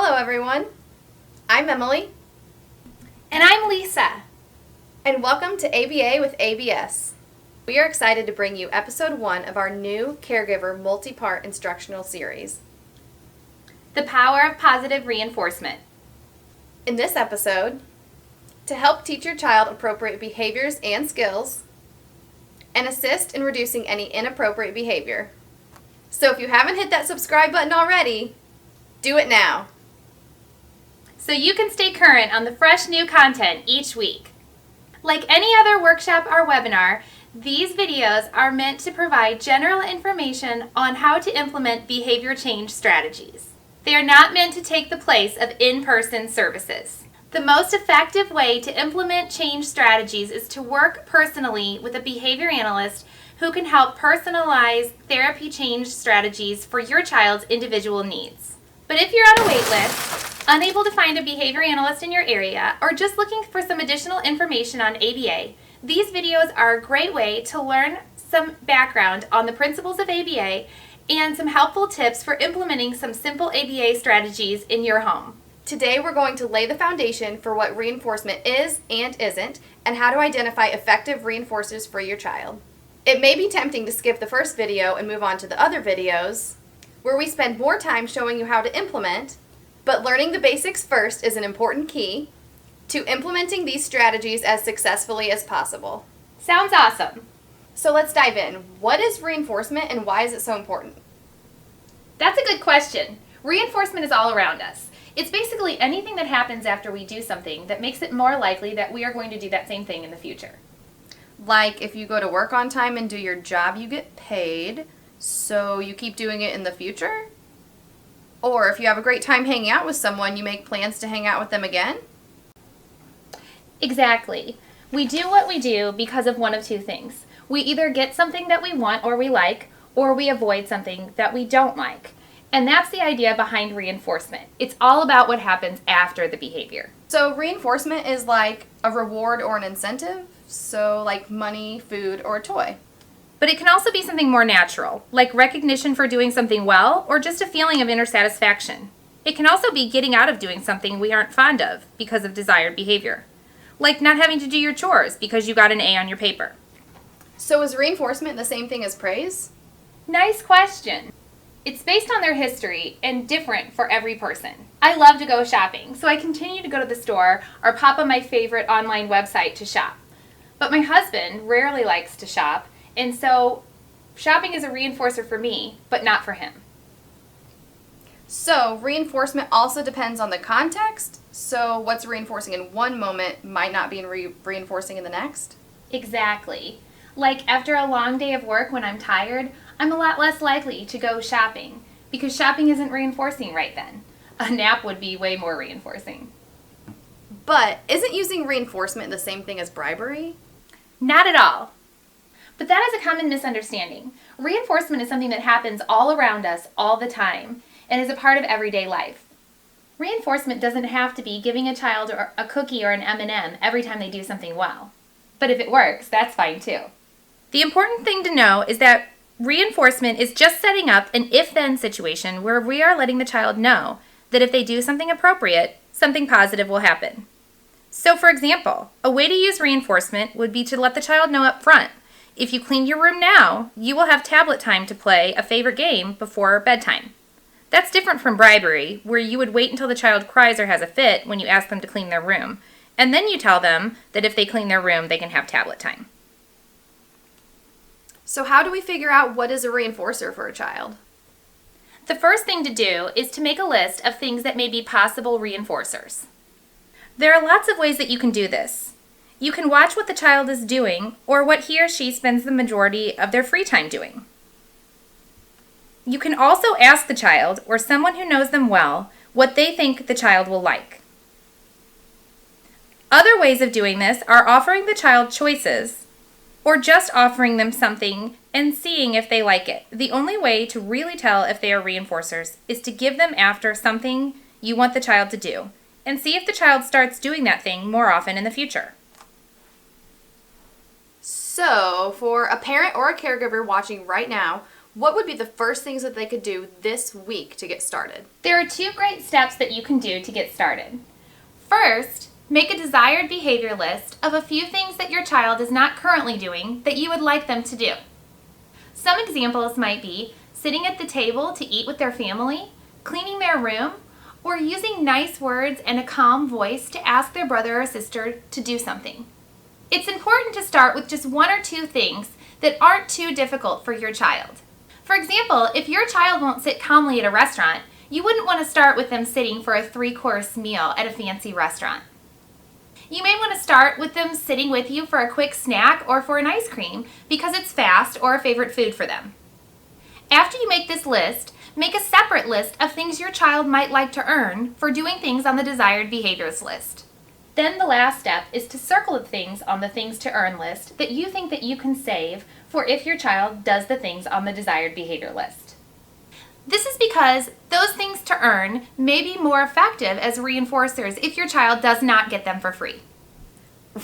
Hello everyone, I'm Emily. And I'm Lisa. And welcome to ABA with ABS. We are excited to bring you episode 1 of our new Caregiver multi-part instructional series. The power of positive reinforcement. In this episode, to help teach your child appropriate behaviors and skills, and assist in reducing any inappropriate behavior. So if you haven't hit that subscribe button already, do it now. So you can stay current on the fresh new content each week. Like any other workshop or webinar, these videos are meant to provide general information on how to implement behavior change strategies. They are not meant to take the place of in-person services. The most effective way to implement change strategies is to work personally with a behavior analyst who can help personalize therapy change strategies for your child's individual needs. But if you're on a wait list, unable to find a behavior analyst in your area, or just looking for some additional information on ABA, these videos are a great way to learn some background on the principles of ABA and some helpful tips for implementing some simple ABA strategies in your home. Today we're going to lay the foundation for what reinforcement is and isn't, and how to identify effective reinforcers for your child. It may be tempting to skip the first video and move on to the other videos, where we spend more time showing you how to implement, but learning the basics first is an important key to implementing these strategies as successfully as possible. Sounds awesome. So let's dive in. What is reinforcement and why is it so important? That's a good question. Reinforcement is all around us. It's basically anything that happens after we do something that makes it more likely that we are going to do that same thing in the future. Like if you go to work on time and do your job, you get paid, so you keep doing it in the future? Or if you have a great time hanging out with someone, you make plans to hang out with them again? Exactly. We do what we do because of one of two things. We either get something that we want or we like, or we avoid something that we don't like. And that's the idea behind reinforcement. It's all about what happens after the behavior. So reinforcement is like a reward or an incentive, so like money, food, or a toy. But it can also be something more natural, like recognition for doing something well, or just a feeling of inner satisfaction. It can also be getting out of doing something we aren't fond of because of desired behavior, like not having to do your chores because you got an A on your paper. So is reinforcement the same thing as praise? Nice question. It's based on their history and different for every person. I love to go shopping, so I continue to go to the store or pop on my favorite online website to shop. But my husband rarely likes to shop, and so shopping is a reinforcer for me, but not for him. So reinforcement also depends on the context, so what's reinforcing in one moment might not be reinforcing in the next? Exactly. Like after a long day of work when I'm tired, I'm a lot less likely to go shopping because shopping isn't reinforcing right then. A nap would be way more reinforcing. But isn't using reinforcement the same thing as bribery? Not at all. But that is a common misunderstanding. Reinforcement is something that happens all around us all the time and is a part of everyday life. Reinforcement doesn't have to be giving a child a cookie or an M&M every time they do something well. But if it works, that's fine too. The important thing to know is that reinforcement is just setting up an if-then situation where we are letting the child know that if they do something appropriate, something positive will happen. So for example, a way to use reinforcement would be to let the child know up front, if you clean your room now, you will have tablet time to play a favorite game before bedtime. That's different from bribery, where you would wait until the child cries or has a fit when you ask them to clean their room, and then you tell them that if they clean their room, they can have tablet time. So how do we figure out what is a reinforcer for a child? The first thing to do is to make a list of things that may be possible reinforcers. There are lots of ways that you can do this. You can watch what the child is doing or what he or she spends the majority of their free time doing. You can also ask the child or someone who knows them well what they think the child will like. Other ways of doing this are offering the child choices or just offering them something and seeing if they like it. The only way to really tell if they are reinforcers is to give them after something you want the child to do and see if the child starts doing that thing more often in the future. So, for a parent or a caregiver watching right now, what would be the first things that they could do this week to get started? There are 2 great steps that you can do to get started. First, make a desired behavior list of a few things that your child is not currently doing that you would like them to do. Some examples might be sitting at the table to eat with their family, cleaning their room, or using nice words and a calm voice to ask their brother or sister to do something. It's important to start with just 1 or 2 things that aren't too difficult for your child. For example, if your child won't sit calmly at a restaurant, you wouldn't want to start with them sitting for a 3-course meal at a fancy restaurant. You may want to start with them sitting with you for a quick snack or for an ice cream because it's fast or a favorite food for them. After you make this list, make a separate list of things your child might like to earn for doing things on the desired behaviors list. Then the last step is to circle the things on the things to earn list that you think that you can save for if your child does the things on the desired behavior list. This is because those things to earn may be more effective as reinforcers if your child does not get them for free.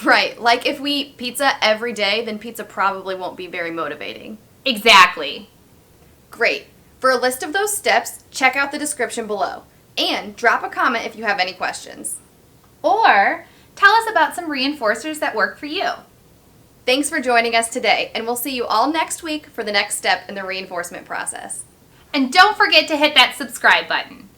Right, like if we eat pizza every day, then pizza probably won't be very motivating. Exactly. Great. For a list of those steps, check out the description below. And drop a comment if you have any questions. Or tell us about some reinforcers that work for you. Thanks for joining us today, and we'll see you all next week for the next step in the reinforcement process. And don't forget to hit that subscribe button.